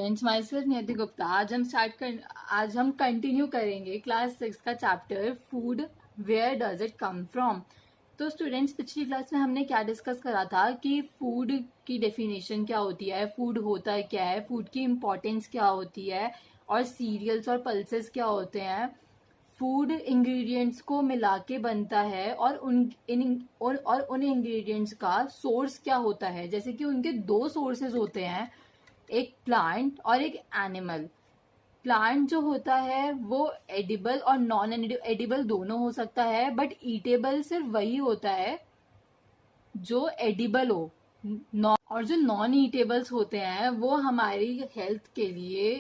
Students, my self नियति गुप्ता। आज हम कंटिन्यू करेंगे क्लास 6 का chapter food, where does it come from. तो स्टूडेंट्स, पिछली क्लास में हमने क्या डिस्कस करा था कि फूड की डेफिनेशन क्या होती है, फूड होता क्या है, फूड की इम्पोर्टेंस क्या होती है, और सीरियल्स और पल्सेस क्या होते हैं। फूड इंग्रेडिएंट्स को मिला के बनता है और उन इंग्रेडिएंट्स का सोर्स क्या होता है। जैसे कि उनके दो सोर्सेज होते हैं, एक प्लांट और एक एनिमल। प्लांट जो होता है वो एडिबल और नॉन एडिबल दोनों हो सकता है, बट ईटेबल सिर्फ वही होता है जो एडिबल हो। और जो नॉन ईटेबल्स होते हैं वो हमारी हेल्थ के लिए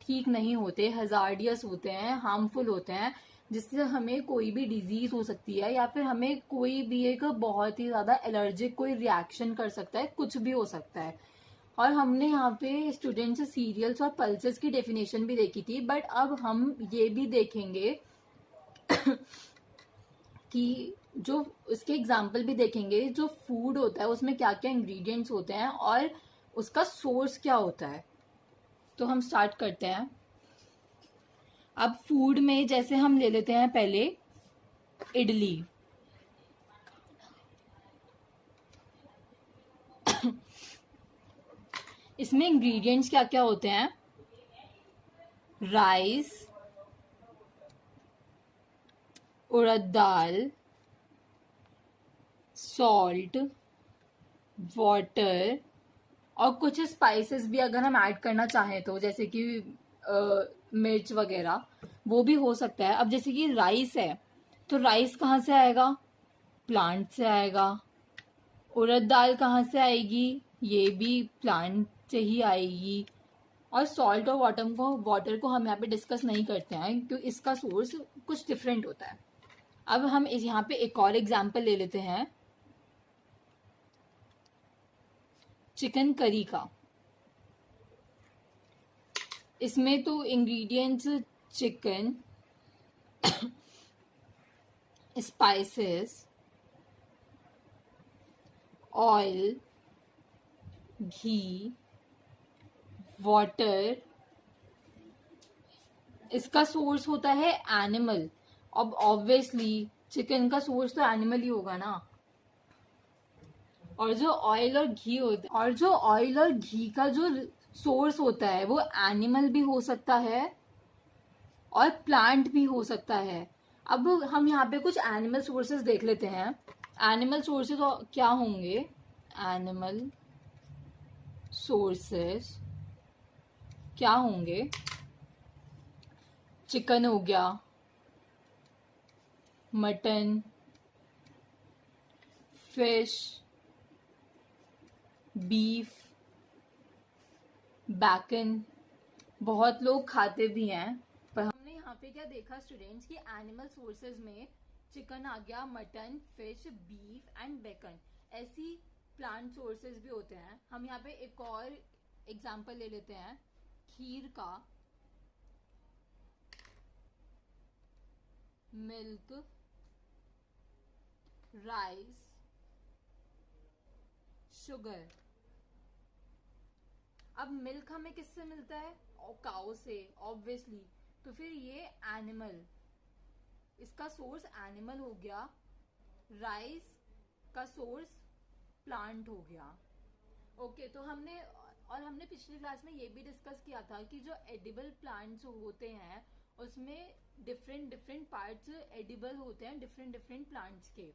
ठीक नहीं होते, हजार्डियस होते हैं, हार्मफुल होते हैं, जिससे हमें कोई भी डिजीज हो सकती है या फिर हमें कोई भी एक बहुत ही ज्यादा एलर्जिक कोई रिएक्शन कर सकता है, कुछ भी हो सकता है। और हमने यहाँ पे स्टूडेंट से सीरियल्स और पल्सेस की डेफिनेशन भी देखी थी, बट अब हम ये भी देखेंगे कि जो उसके एग्जाम्पल भी देखेंगे, जो फूड होता है उसमें क्या क्या इंग्रेडिएंट्स होते हैं और उसका सोर्स क्या होता है। तो हम स्टार्ट करते हैं। अब फूड में जैसे हम ले लेते हैं पहले इडली। इसमें इंग्रेडिएंट्स क्या क्या होते हैं? राइस, उड़द दाल, सॉल्ट, वाटर और कुछ स्पाइसेस भी अगर हम ऐड करना चाहें तो, जैसे कि मिर्च वगैरह, वो भी हो सकता है। अब जैसे कि राइस है, तो राइस कहाँ से आएगा? प्लांट से आएगा। उड़द दाल कहाँ से आएगी? ये भी प्लांट से ही आएगी। और सॉल्ट और वाटर को हम यहाँ पे डिस्कस नहीं करते हैं क्योंकि इसका सोर्स कुछ डिफरेंट होता है। अब हम यहाँ पे एक और एग्जाम्पल ले लेते हैं, चिकन करी का। इसमें तो इंग्रेडिएंट्स चिकन, स्पाइसेस, ऑयल, घी, वाटर। इसका सोर्स होता है एनिमल। अब ऑब्वियसली चिकन का सोर्स तो एनिमल ही होगा ना। और जो ऑयल और घी का जो सोर्स होता है वो एनिमल भी हो सकता है और प्लांट भी हो सकता है। अब हम यहाँ पे कुछ एनिमल सोर्सेज देख लेते हैं। एनिमल सोर्सेज क्या होंगे? एनिमल सोर्सेज क्या होंगे? चिकन हो गया, मटन, फिश, बीफ, बैकन। बहुत लोग खाते भी हैं, पर हमने यहाँ पे क्या देखा स्टूडेंट्स कि एनिमल सोर्सेज में चिकन आ गया, mutton, fish, beef and bacon. ऐसी प्लांट सोर्सेज भी होते हैं। हम यहाँ पे एक और एग्जांपल ले लेते हैं, खीर का। Milk, rice, sugar. अब मिल्क हमें किससे मिलता है? काऊ से, ऑब्वियसली। तो फिर ये एनिमल, इसका सोर्स एनिमल हो गया। राइस का सोर्स प्लांट हो गया। ओके, तो हमने पिछली क्लास में ये भी डिस्कस किया था कि जो एडिबल प्लांट्स होते हैं उसमें डिफरेंट डिफरेंट पार्ट्स एडिबल होते हैं, डिफरेंट डिफरेंट प्लांट्स के।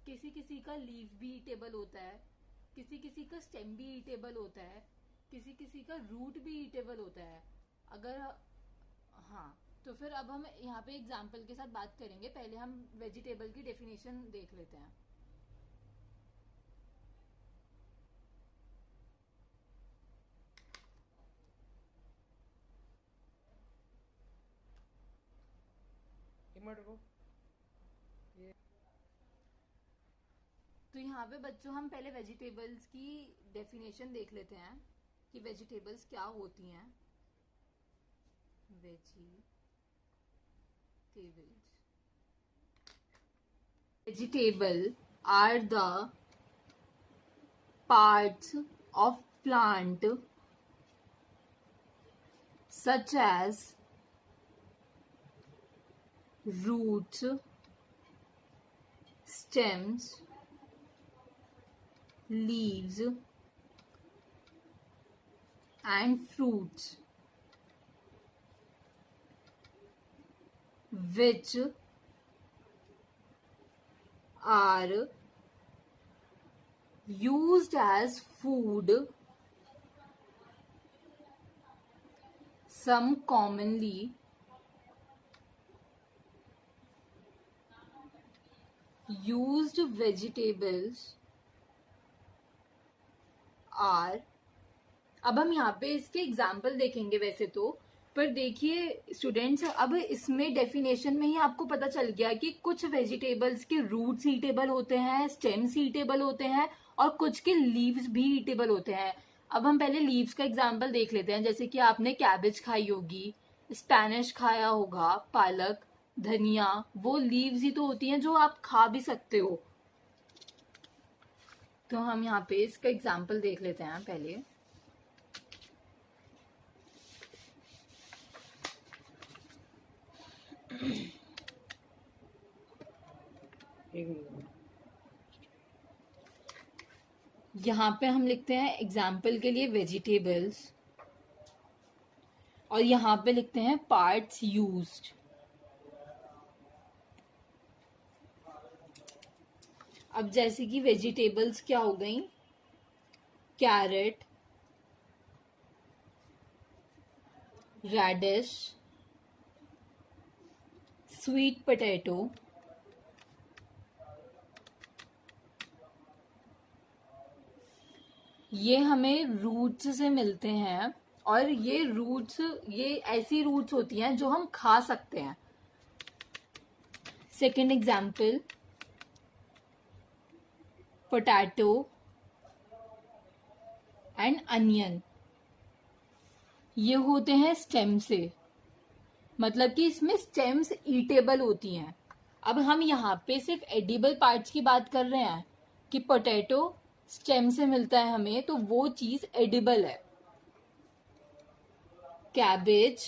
किसी किसी का लीफ भी ईटेबल होता है, किसी किसी का स्टेम भी ईटेबल होता है, किसी किसी का रूट भी ईटेबल होता है। अगर हाँ, तो फिर अब हम यहाँ पे एग्जाम्पल के साथ बात करेंगे। पहले हम वेजिटेबल की डेफिनेशन देख लेते हैं। तो यहाँ पे बच्चों हम पहले वेजिटेबल्स की डेफिनेशन देख लेते हैं कि वेजिटेबल्स क्या होती हैं। Vegetable are the parts of plant such as roots, stems, leaves and fruits, which are used as food, some commonly used vegetables are। अब हम यहाँ पे इसके एग्जाम्पल देखेंगे वैसे तो, पर देखिए स्टूडेंट्स, अब इसमें डेफिनेशन में ही आपको पता चल गया कि कुछ वेजिटेबल्स के रूट्स ईटेबल होते हैं, स्टेम्स ईटेबल होते हैं और कुछ के लीव्स भी ईटेबल होते हैं। अब हम पहले लीव्स का एग्जाम्पल देख लेते हैं। जैसे कि आपने कैबेज खाई होगी, स्पेनिश खाया होगा, पालक, धनिया, वो लीव्स ही तो होती हैं जो आप खा भी सकते हो। तो हम यहाँ पे इसका एग्जाम्पल देख लेते हैं पहले। यहाँ पे हम लिखते हैं एग्जाम्पल के लिए वेजिटेबल्स और यहाँ पे लिखते हैं पार्ट्स यूज्ड। अब जैसे कि वेजिटेबल्स क्या हो गई, कैरेट, रेडिश, स्वीट पोटैटो, ये हमें रूट्स से मिलते हैं और ये रूट्स, ये ऐसी रूट्स होती हैं जो हम खा सकते हैं। Second example, potato and onion, ये होते हैं स्टेम से, मतलब कि इसमें स्टेम्स ईटेबल होती हैं। अब हम यहाँ पे सिर्फ एडिबल पार्ट्स की बात कर रहे हैं कि पोटैटो स्टेम से मिलता है हमें, तो वो चीज एडिबल है। कैबेज,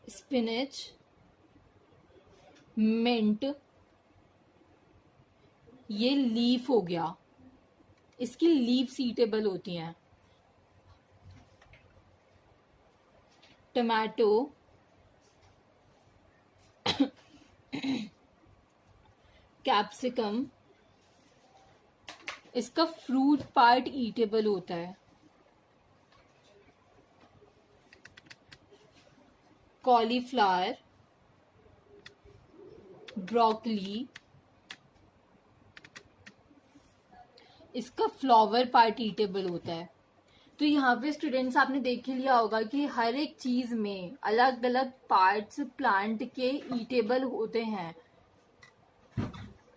स्पिनच, मिंट, ये लीफ हो गया, इसकी लीफ ईटेबल होती हैं। टमाटो, कैप्सिकम, इसका फ्रूट पार्ट ईटेबल होता है। कॉलीफ्लावर, ब्रोकली, इसका फ्लावर पार्ट ईटेबल होता है। तो यहाँ पे स्टूडेंट्स आपने देख ही लिया होगा कि हर एक चीज में अलग अलग पार्ट्स प्लांट के ईटेबल होते हैं।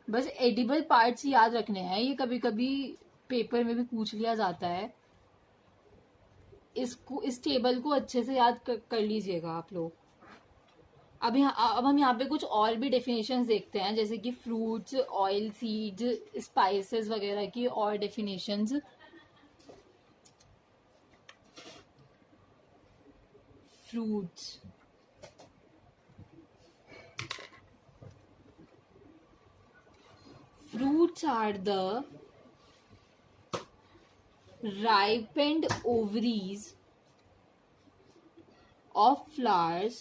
बस एडिबल पार्ट्स याद रखने हैं, ये कभी कभी पेपर में भी पूछ लिया जाता है। इस टेबल को अच्छे से याद कर लीजिएगा आप लोग। अब हम यहाँ पे कुछ और भी डेफिनेशंस देखते हैं, जैसे कि फ्रूट्स, ऑयल सीड्स, स्पाइसेस वगैरह की और definitions. Fruits, fruits are the ripened ovaries of flowers.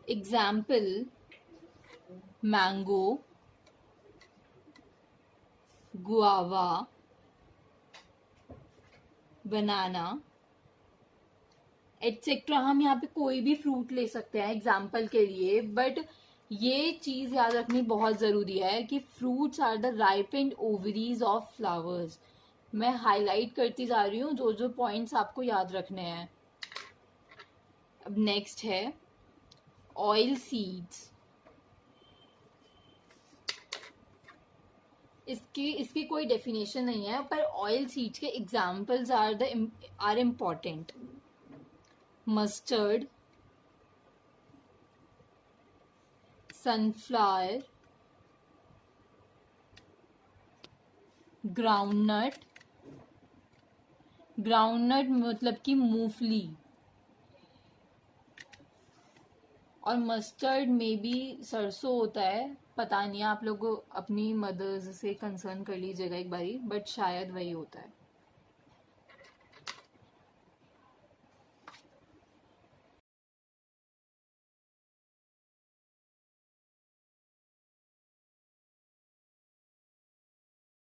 Example, mango, guava, banana, etcetera. हम यहाँ पे कोई भी फ्रूट ले सकते हैं एग्जाम्पल के लिए, बट ये चीज याद रखनी बहुत जरूरी है कि fruits are the ripened ovaries of flowers. मैं हाईलाइट करती जा रही हूँ जो जो पॉइंट्स आपको याद रखने हैं। अब नेक्स्ट है ऑयल सीड्स। इसकी कोई डेफिनेशन नहीं है, पर ऑयल सीड्स के examples are important. Mustard, sunflower, groundnut, groundnut मतलब कि मूंगफली। और मस्टर्ड में भी सरसों होता है, पता नहीं, आप लोग अपनी मदर्स से कंसर्न कर लीजिएगा एक बारी, बट शायद वही होता है।